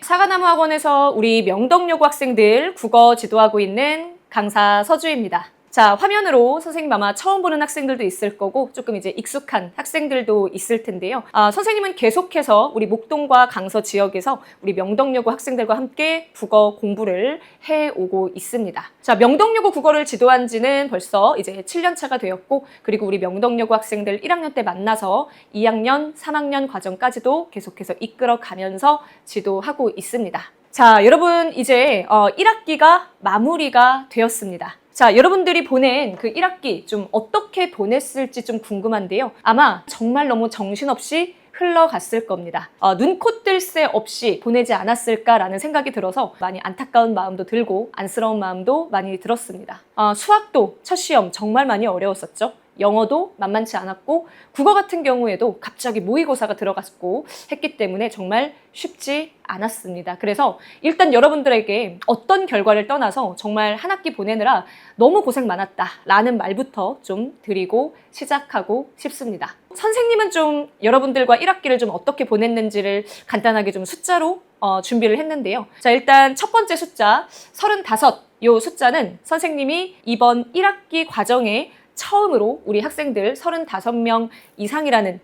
사과나무 학원에서 우리 명덕여고 학생들 국어 지도하고 있는 강사 서주입니다. 자, 화면으로 선생님 아마 처음 보는 학생들도 있을 거고 조금 이제 익숙한 학생들도 있을 텐데요. 선생님은 계속해서 우리 목동과 강서 지역에서 우리 명덕여고 학생들과 함께 국어 공부를 해오고 있습니다. 자, 명덕여고 국어를 지도한 지는 벌써 이제 7년 차가 되었고, 그리고 우리 명덕여고 학생들 1학년 때 만나서 2학년, 3학년 과정까지도 계속해서 이끌어 가면서 지도하고 있습니다. 자, 여러분 이제 1학기가 마무리가 되었습니다. 자, 여러분들이 보낸 그 1학기 좀 어떻게 보냈을지 좀 궁금한데요. 아마 정말 너무 정신없이 흘러갔을 겁니다. 눈코 뜰 새 없이 보내지 않았을까라는 생각이 들어서 많이 안타까운 마음도 들고 안쓰러운 마음도 많이 들었습니다. 수학도 첫 시험 정말 많이 어려웠었죠. 영어도 만만치 않았고 국어 같은 경우에도 갑자기 모의고사가 들어갔고 했기 때문에 정말 쉽지 않았습니다. 그래서 일단 여러분들에게 어떤 결과를 떠나서 정말 한 학기 보내느라 너무 고생 많았다 라는 말부터 좀 드리고 시작하고 싶습니다. 선생님은 좀 여러분들과 1학기를 좀 어떻게 보냈는지를 간단하게 좀 숫자로 준비를 했는데요. 자, 일단 첫 번째 숫자 35, 요 숫자는 선생님이 이번 1학기 과정에 처음으로 우리 학생들 35명 이상이라는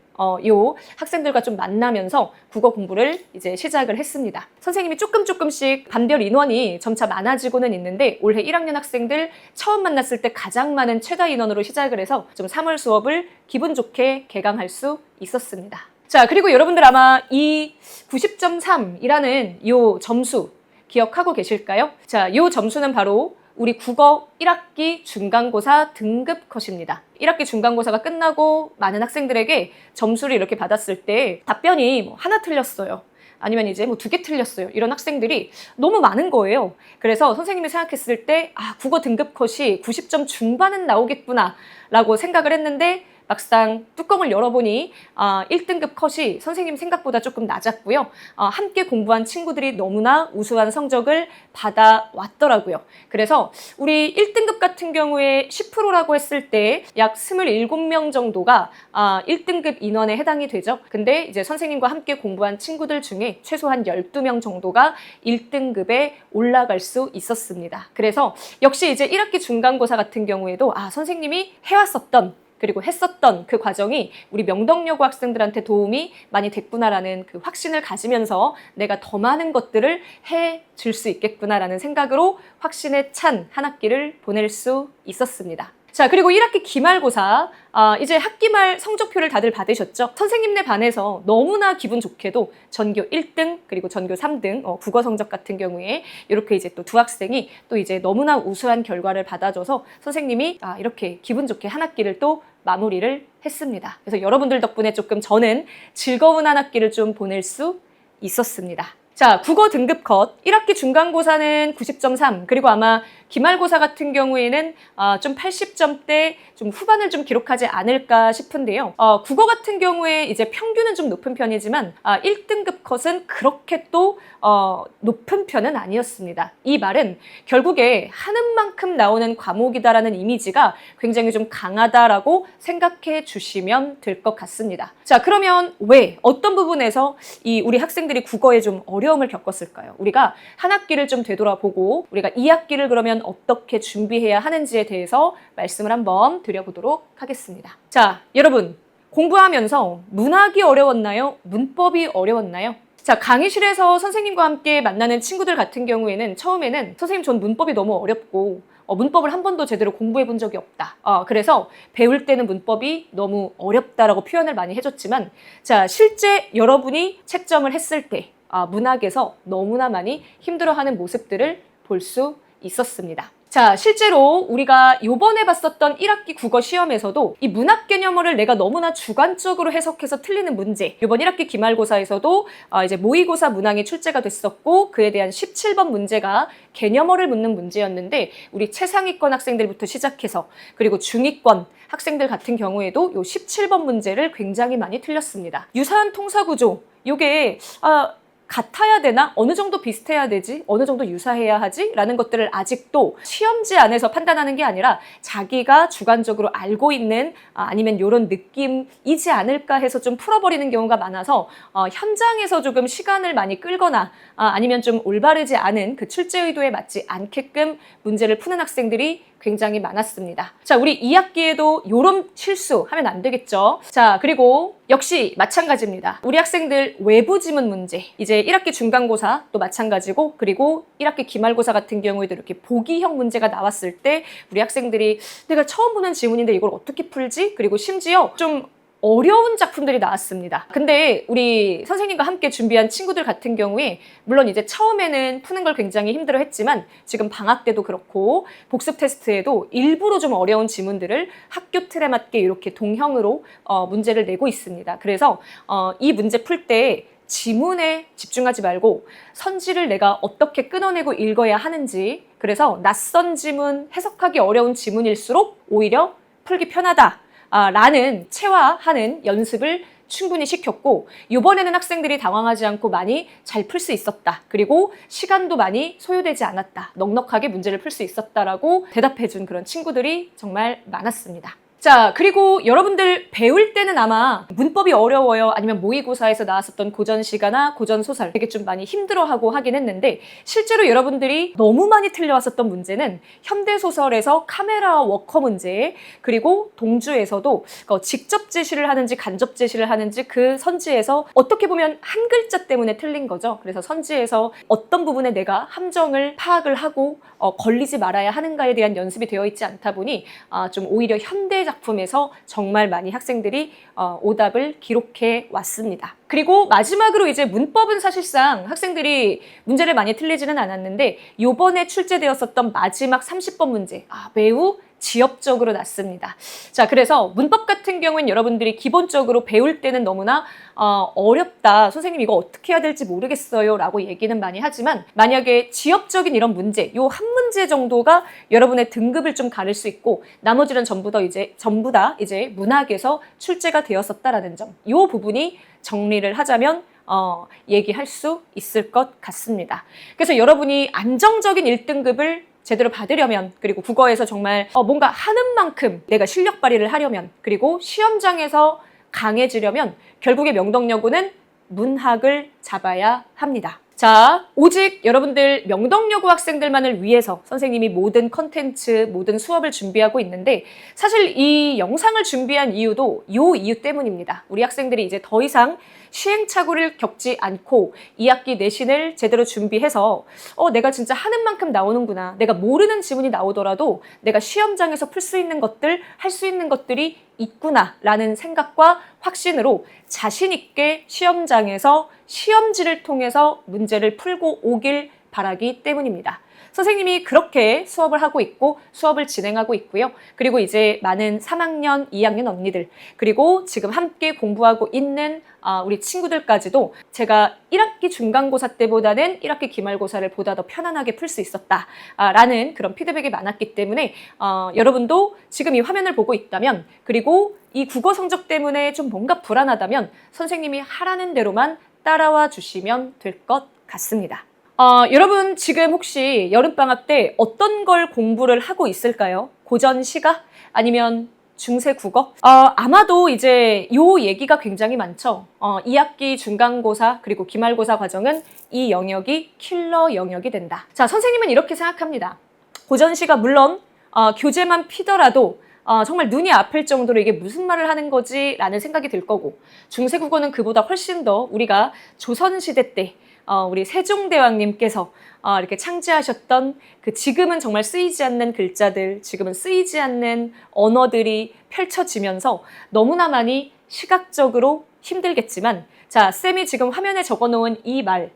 요 학생들과 좀 만나면서 국어 공부를 이제 시작을 했습니다. 선생님이 조금씩 반별 인원이 점차 많아지고는 있는데 올해 1학년 학생들 처음 만났을 때 가장 많은 최다 인원으로 시작을 해서 좀 3월 수업을 기분 좋게 개강할 수 있었습니다. 자, 그리고 여러분들 아마 이 90.3이라는 요 점수 기억하고 계실까요? 자, 요 점수는 바로 우리 국어 1학기 중간고사 등급 컷입니다. 1학기 중간고사가 끝나고 많은 학생들에게 점수를 이렇게 받았을 때 답변이 뭐 하나 틀렸어요. 아니면 이제 뭐 2개 틀렸어요. 이런 학생들이 너무 많은 거예요. 그래서 선생님이 생각했을 때 국어 등급 컷이 90점 중반은 나오겠구나 라고 생각을 했는데 막상 뚜껑을 열어보니 1등급 컷이 선생님 생각보다 조금 낮았고요. 함께 공부한 친구들이 너무나 우수한 성적을 받아왔더라고요. 그래서 우리 1등급 같은 경우에 10%라고 했을 때 약 27명 정도가 1등급 인원에 해당이 되죠. 근데 이제 선생님과 함께 공부한 친구들 중에 최소한 12명 정도가 1등급에 올라갈 수 있었습니다. 그래서 역시 이제 1학기 중간고사 같은 경우에도 선생님이 해왔었던 그리고 했었던 그 과정이 우리 명덕여고 학생들한테 도움이 많이 됐구나라는 그 확신을 가지면서 내가 더 많은 것들을 해줄 수 있겠구나라는 생각으로 확신에 찬 한 학기를 보낼 수 있었습니다. 자, 그리고 1학기 기말고사 이제 학기말 성적표를 다들 받으셨죠? 선생님네 반에서 너무나 기분 좋게도 전교 1등 그리고 전교 3등 국어 성적 같은 경우에 이렇게 이제 또 두 학생이 또 이제 너무나 우수한 결과를 받아줘서 선생님이 이렇게 기분 좋게 한 학기를 또 마무리를 했습니다. 그래서 여러분들 덕분에 조금 저는 즐거운 한 학기를 좀 보낼 수 있었습니다. 자, 국어 등급 컷 1학기 중간고사는 90.3 그리고 아마 기말고사 같은 경우에는 좀 80점대 좀 후반을 좀 기록하지 않을까 싶은데요. 국어 같은 경우에 이제 평균은 좀 높은 편이지만 1등급 컷은 그렇게 또 높은 편은 아니었습니다. 이 말은 결국에 하는 만큼 나오는 과목이다라는 이미지가 굉장히 좀 강하다라고 생각해 주시면 될 것 같습니다. 자, 그러면 왜 어떤 부분에서 우리 학생들이 국어에 좀 어려움을 겪었을까요? 우리가 한 학기를 좀 되돌아보고 우리가 2학기를 그러면 어떻게 준비해야 하는지에 대해서 말씀을 한번 드려보도록 하겠습니다. 자, 여러분 공부하면서 문학이 어려웠나요? 문법이 어려웠나요? 자, 강의실에서 선생님과 함께 만나는 친구들 같은 경우에는 처음에는 선생님 전 문법이 너무 어렵고 문법을 한 번도 제대로 공부해 본 적이 없다. 그래서 배울 때는 문법이 너무 어렵다라고 표현을 많이 해줬지만 자, 실제 여러분이 채점을 했을 때 문학에서 너무나 많이 힘들어하는 모습들을 볼 수 있었습니다. 자, 실제로 우리가 요번에 봤었던 1학기 국어 시험에서도 이 문학 개념어를 내가 너무나 주관적으로 해석해서 틀리는 문제, 요번 1학기 기말고사에서도 이제 모의고사 문항이 출제가 됐었고 그에 대한 17번 문제가 개념어를 묻는 문제였는데 우리 최상위권 학생들부터 시작해서 그리고 중위권 학생들 같은 경우에도 요 17번 문제를 굉장히 많이 틀렸습니다. 유사한 통사구조, 요게 같아야 되나? 어느 정도 비슷해야 되지? 어느 정도 유사해야 하지? 라는 것들을 아직도 시험지 안에서 판단하는 게 아니라 자기가 주관적으로 알고 있는 아니면 이런 느낌이지 않을까 해서 좀 풀어버리는 경우가 많아서 현장에서 조금 시간을 많이 끌거나 아니면 좀 올바르지 않은 그 출제 의도에 맞지 않게끔 문제를 푸는 학생들이 굉장히 많았습니다. 자, 우리 2학기에도 이런 실수하면 안 되겠죠. 자, 그리고 역시 마찬가지입니다. 우리 학생들 외부 지문 문제, 이제 1학기 중간고사 또 마찬가지고, 그리고 1학기 기말고사 같은 경우에도 이렇게 보기형 문제가 나왔을 때 우리 학생들이 내가 처음 보는 지문인데 이걸 어떻게 풀지? 그리고 심지어 좀 어려운 작품들이 나왔습니다. 근데 우리 선생님과 함께 준비한 친구들 같은 경우에 물론 이제 처음에는 푸는 걸 굉장히 힘들어 했지만 지금 방학 때도 그렇고 복습 테스트에도 일부러 좀 어려운 지문들을 학교 틀에 맞게 이렇게 동형으로 문제를 내고 있습니다. 그래서 이 문제 풀 때 지문에 집중하지 말고 선지를 내가 어떻게 끊어내고 읽어야 하는지, 그래서 낯선 지문, 해석하기 어려운 지문일수록 오히려 풀기 편하다 라는 체화하는 연습을 충분히 시켰고, 이번에는 학생들이 당황하지 않고 많이 잘 풀 수 있었다. 그리고 시간도 많이 소요되지 않았다. 넉넉하게 문제를 풀 수 있었다라고 대답해준 그런 친구들이 정말 많았습니다. 자, 그리고 여러분들 배울 때는 아마 문법이 어려워요, 아니면 모의고사에서 나왔었던 고전시가나 고전소설 되게 좀 많이 힘들어하고 하긴 했는데, 실제로 여러분들이 너무 많이 틀려왔었던 문제는 현대소설에서 카메라 워커 문제, 그리고 동주에서도 직접 제시를 하는지 간접 제시를 하는지 그 선지에서 어떻게 보면 한 글자 때문에 틀린 거죠. 그래서 선지에서 어떤 부분에 내가 함정을 파악을 하고 걸리지 말아야 하는가에 대한 연습이 되어 있지 않다 보니 좀 오히려 현대 작품에서 정말 많이 학생들이 오답을 기록해 왔습니다. 그리고 마지막으로 이제 문법은 사실상 학생들이 문제를 많이 틀리지는 않았는데, 요번에 출제되었었던 마지막 30번 문제 매우 지엽적으로 났습니다. 자, 그래서 문법 같은 경우는 여러분들이 기본적으로 배울 때는 너무나 어렵다, 선생님 이거 어떻게 해야 될지 모르겠어요 라고 얘기는 많이 하지만, 만약에 지엽적인 이런 문제, 요 한 문제 정도가 여러분의 등급을 좀 가릴 수 있고, 나머지는 전부 다 이제 문학에서 출제가 되었었다라는 점, 요 부분이 정리를 하자면 얘기할 수 있을 것 같습니다. 그래서 여러분이 안정적인 1등급을 제대로 받으려면, 그리고 국어에서 정말 뭔가 하는 만큼 내가 실력 발휘를 하려면, 그리고 시험장에서 강해지려면 결국에 명덕여고는 문학을 잡아야 합니다. 자, 오직 여러분들 명덕여고 학생들만을 위해서 선생님이 모든 컨텐츠, 모든 수업을 준비하고 있는데, 사실 이 영상을 준비한 이유도 이 이유 때문입니다. 우리 학생들이 이제 더 이상 시행착오를 겪지 않고 2학기 내신을 제대로 준비해서 내가 진짜 하는 만큼 나오는구나, 내가 모르는 지문이 나오더라도 내가 시험장에서 풀 수 있는 것들, 할 수 있는 것들이 있구나 라는 생각과 확신으로 자신 있게 시험장에서 시험지를 통해서 문제를 풀고 오길 바라기 때문입니다. 선생님이 그렇게 수업을 하고 있고 수업을 진행하고 있고요. 그리고 이제 많은 3학년, 2학년 언니들, 그리고 지금 함께 공부하고 있는 우리 친구들까지도 제가 1학기 중간고사 때보다는 1학기 기말고사를 보다 더 편안하게 풀 수 있었다 라는 그런 피드백이 많았기 때문에 여러분도 지금 이 화면을 보고 있다면, 그리고 이 국어 성적 때문에 좀 뭔가 불안하다면 선생님이 하라는 대로만 따라와 주시면 될 것 같습니다. 여러분 지금 혹시 여름방학 때 어떤 걸 공부를 하고 있을까요? 고전시가? 아니면 중세 국어? 아마도 이제 요 얘기가 굉장히 많죠. 2학기 중간고사 그리고 기말고사 과정은 이 영역이 킬러 영역이 된다. 자, 선생님은 이렇게 생각합니다. 고전시가 물론 교재만 피더라도 정말 눈이 아플 정도로 이게 무슨 말을 하는 거지 라는 생각이 들 거고, 중세 국어는 그보다 훨씬 더 우리가 조선시대 때 우리 세종대왕님께서 이렇게 창제하셨던 그 지금은 정말 쓰이지 않는 글자들, 지금은 쓰이지 않는 언어들이 펼쳐지면서 너무나 많이 시각적으로 힘들겠지만, 자, 쌤이 지금 화면에 적어놓은 이 말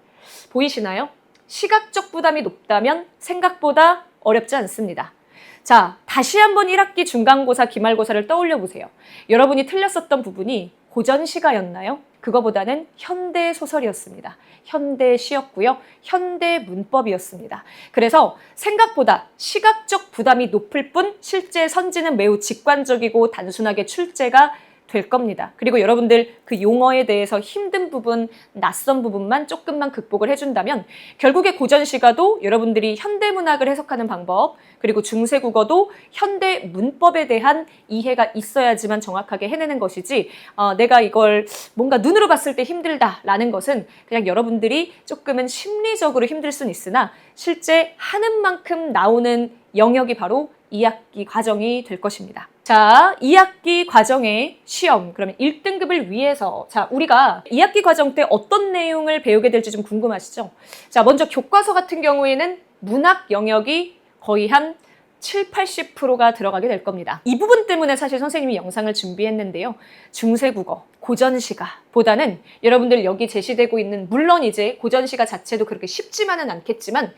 보이시나요? 시각적 부담이 높다면 생각보다 어렵지 않습니다. 자, 다시 한번 1학기 중간고사, 기말고사를 떠올려 보세요. 여러분이 틀렸었던 부분이 고전시가였나요? 그거보다는 현대소설이었습니다. 현대시였고요. 현대문법이었습니다. 그래서 생각보다 시각적 부담이 높을 뿐 실제 선지는 매우 직관적이고 단순하게 출제가 될 겁니다. 그리고 여러분들 그 용어에 대해서 힘든 부분, 낯선 부분만 조금만 극복을 해준다면 결국에 고전시가도 여러분들이 현대문학을 해석하는 방법, 그리고 중세국어도 현대 문법에 대한 이해가 있어야지만 정확하게 해내는 것이지 내가 이걸 뭔가 눈으로 봤을 때 힘들다라는 것은 그냥 여러분들이 조금은 심리적으로 힘들 수는 있으나 실제 하는 만큼 나오는 영역이 바로 2학기 과정이 될 것입니다. 자, 2학기 과정의 시험, 그러면 1등급을 위해서 우리가 2학기 과정 때 어떤 내용을 배우게 될지 좀 궁금하시죠? 자, 먼저 교과서 같은 경우에는 문학 영역이 거의 한 7, 80%가 들어가게 될 겁니다. 이 부분 때문에 사실 선생님이 영상을 준비했는데요. 중세국어, 고전시가 보다는 여러분들 여기 제시되고 있는, 물론 이제 고전시가 자체도 그렇게 쉽지만은 않겠지만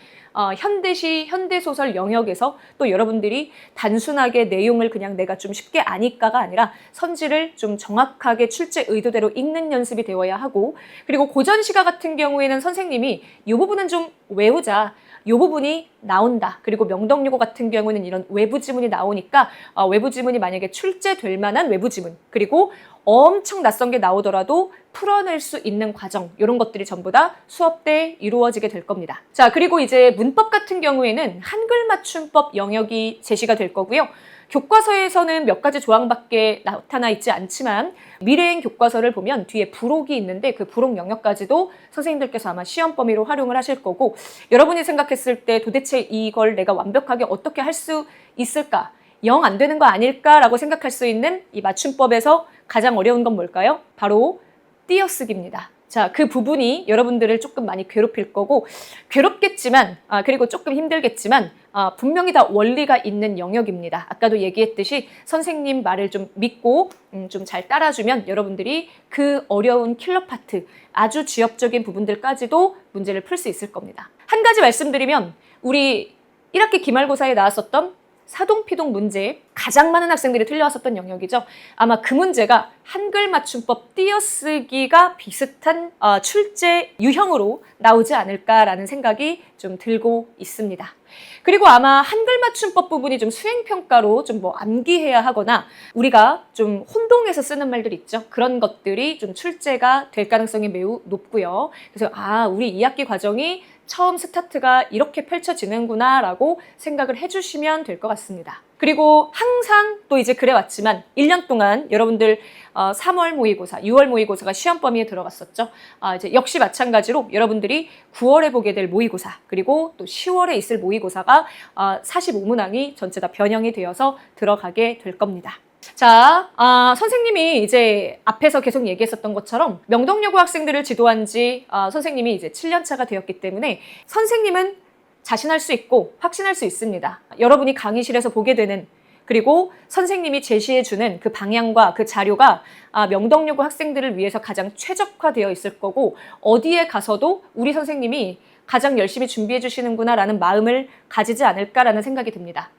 현대시, 현대소설 영역에서 또 여러분들이 단순하게 내용을 그냥 내가 좀 쉽게 아니까가 아니라 선지를 좀 정확하게 출제 의도대로 읽는 연습이 되어야 하고, 그리고 고전시가 같은 경우에는 선생님이 이 부분은 좀 외우자, 이 부분이 나온다. 그리고 명덕요고 같은 경우는 이런 외부 지문이 나오니까 외부 지문이 만약에 출제될 만한 외부 지문, 그리고 엄청 낯선 게 나오더라도 풀어낼 수 있는 과정, 이런 것들이 전부 다 수업 때 이루어지게 될 겁니다. 자, 그리고 이제 문법 같은 경우에는 한글 맞춤법 영역이 제시가 될 거고요. 교과서에서는 몇 가지 조항밖에 나타나 있지 않지만 미래행 교과서를 보면 뒤에 부록이 있는데 그 부록 영역까지도 선생님들께서 아마 시험 범위로 활용을 하실 거고, 여러분이 생각했을 때 도대체 이걸 내가 완벽하게 어떻게 할 수 있을까? 영 안 되는 거 아닐까라고 생각할 수 있는 이 맞춤법에서 가장 어려운 건 뭘까요? 바로 띄어쓰기입니다. 자, 그 부분이 여러분들을 조금 많이 괴롭힐 거고, 괴롭겠지만 그리고 조금 힘들겠지만 분명히 다 원리가 있는 영역입니다. 아까도 얘기했듯이 선생님 말을 좀 믿고 좀 잘 따라주면 여러분들이 그 어려운 킬러 파트, 아주 지엽적인 부분들까지도 문제를 풀 수 있을 겁니다. 한 가지 말씀드리면 우리 1학기 기말고사에 나왔었던 사동피동 문제, 가장 많은 학생들이 틀려왔었던 영역이죠. 아마 그 문제가 한글 맞춤법 띄어쓰기가 비슷한 출제 유형으로 나오지 않을까라는 생각이 좀 들고 있습니다. 그리고 아마 한글 맞춤법 부분이 좀 수행평가로 좀 뭐 암기해야 하거나 우리가 좀 혼동해서 쓰는 말들 있죠. 그런 것들이 좀 출제가 될 가능성이 매우 높고요. 그래서 우리 2학기 과정이 처음 스타트가 이렇게 펼쳐지는구나 라고 생각을 해주시면 될 것 같습니다. 그리고 항상 또 이제 그래왔지만 1년 동안 여러분들 3월 모의고사, 6월 모의고사가 시험 범위에 들어갔었죠. 이제 역시 마찬가지로 여러분들이 9월에 보게 될 모의고사, 그리고 또 10월에 있을 모의고사가 45문항이 전체 다 변형이 되어서 들어가게 될 겁니다. 자, 선생님이 이제 앞에서 계속 얘기했었던 것처럼 명덕여고 학생들을 지도한 지 선생님이 이제 7년 차가 되었기 때문에 선생님은 자신할 수 있고 확신할 수 있습니다. 여러분이 강의실에서 보게 되는, 그리고 선생님이 제시해주는 그 방향과 그 자료가 명덕여고 학생들을 위해서 가장 최적화되어 있을 거고, 어디에 가서도 우리 선생님이 가장 열심히 준비해 주시는구나 라는 마음을 가지지 않을까라는 생각이 듭니다.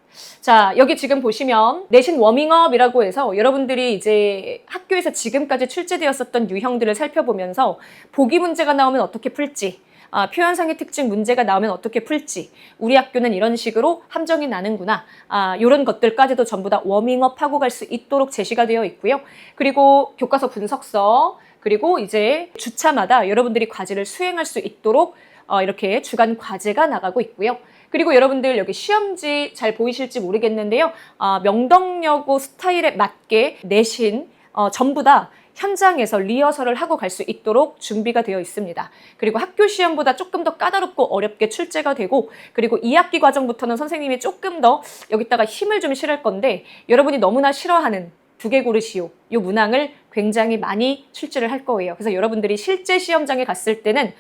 자, 여기 지금 보시면 내신 워밍업이라고 해서 여러분들이 이제 학교에서 지금까지 출제되었었던 유형들을 살펴보면서 보기 문제가 나오면 어떻게 풀지, 표현상의 특징 문제가 나오면 어떻게 풀지, 우리 학교는 이런 식으로 함정이 나는구나, 이런 것들까지도 전부 다 워밍업 하고 갈 수 있도록 제시가 되어 있고요. 그리고 교과서 분석서, 그리고 이제 주차마다 여러분들이 과제를 수행할 수 있도록 이렇게 주간 과제가 나가고 있고요. 그리고 여러분들 여기 시험지 잘 보이실지 모르겠는데요. 명덕여고 스타일에 맞게 내신 전부 다 현장에서 리허설을 하고 갈 수 있도록 준비가 되어 있습니다. 그리고 학교 시험보다 조금 더 까다롭고 어렵게 출제가 되고, 그리고 2학기 과정부터는 선생님이 조금 더 여기다가 힘을 좀 실을 건데, 여러분이 너무나 싫어하는 두개고르시오, 이 문항을 굉장히 많이 출제를 할 거예요. 그래서 여러분들이 실제 시험장에 갔을 때는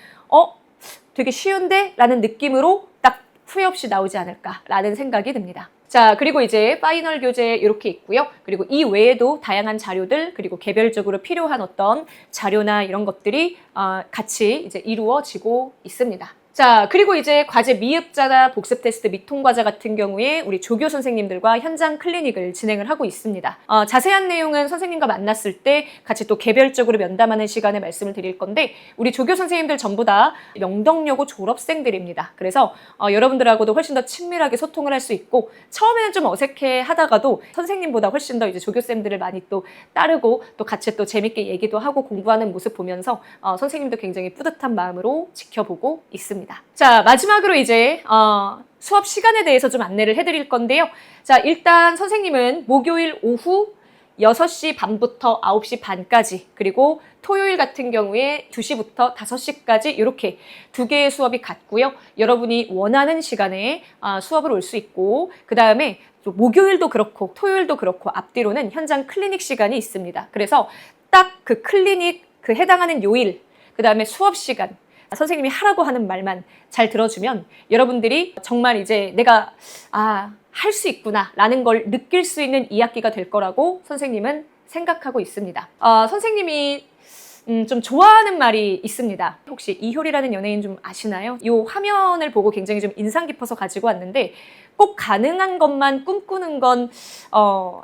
되게 쉬운데? 라는 느낌으로 딱 후회 없이 나오지 않을까라는 생각이 듭니다. 자, 그리고 이제 파이널 교재 이렇게 있고요. 그리고 이 외에도 다양한 자료들, 그리고 개별적으로 필요한 어떤 자료나 이런 것들이 같이 이제 이루어지고 있습니다. 자, 그리고 이제 과제 미흡자나 복습 테스트 미통 과제 같은 경우에 우리 조교 선생님들과 현장 클리닉을 진행을 하고 있습니다. 자세한 내용은 선생님과 만났을 때 같이 또 개별적으로 면담하는 시간에 말씀을 드릴 건데, 우리 조교 선생님들 전부 다 명덕여고 졸업생들입니다. 그래서 여러분들하고도 훨씬 더 친밀하게 소통을 할 수 있고, 처음에는 좀 어색해 하다가도 선생님보다 훨씬 더 이제 조교쌤들을 많이 또 따르고 또 같이 또 재밌게 얘기도 하고 공부하는 모습 보면서 선생님도 굉장히 뿌듯한 마음으로 지켜보고 있습니다. 자, 마지막으로 이제 수업 시간에 대해서 좀 안내를 해드릴 건데요. 자, 일단 선생님은 목요일 오후 6시 반부터 9시 반까지, 그리고 토요일 같은 경우에 2시부터 5시까지 이렇게 두 개의 수업이 같고요. 여러분이 원하는 시간에 수업을 올 수 있고, 그 다음에 목요일도 그렇고 토요일도 그렇고 앞뒤로는 현장 클리닉 시간이 있습니다. 그래서 딱 그 클리닉 그 해당하는 요일, 그 다음에 수업 시간, 선생님이 하라고 하는 말만 잘 들어주면 여러분들이 정말 이제 내가 할 수 있구나 라는 걸 느낄 수 있는 2학기가 될 거라고 선생님은 생각하고 있습니다. 선생님이 좀 좋아하는 말이 있습니다. 혹시 이효리라는 연예인 좀 아시나요? 이 화면을 보고 굉장히 좀 인상 깊어서 가지고 왔는데, 꼭 가능한 것만 꿈꾸는 건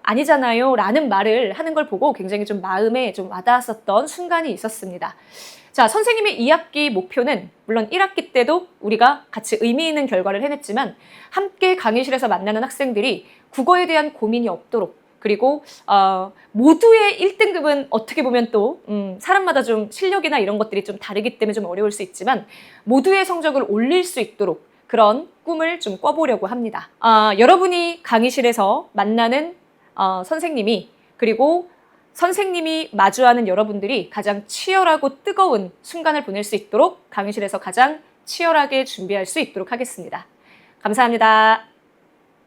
아니잖아요 라는 말을 하는 걸 보고 굉장히 좀 마음에 좀 와닿았었던 순간이 있었습니다. 자, 선생님의 2학기 목표는 물론 1학기 때도 우리가 같이 의미 있는 결과를 해냈지만, 함께 강의실에서 만나는 학생들이 국어에 대한 고민이 없도록, 그리고 모두의 1등급은 어떻게 보면 또 사람마다 좀 실력이나 이런 것들이 좀 다르기 때문에 좀 어려울 수 있지만, 모두의 성적을 올릴 수 있도록 그런 꿈을 좀 꿔보려고 합니다. 여러분이 강의실에서 만나는 선생님이, 그리고 선생님이 마주하는 여러분들이 가장 치열하고 뜨거운 순간을 보낼 수 있도록 강의실에서 가장 치열하게 준비할 수 있도록 하겠습니다. 감사합니다.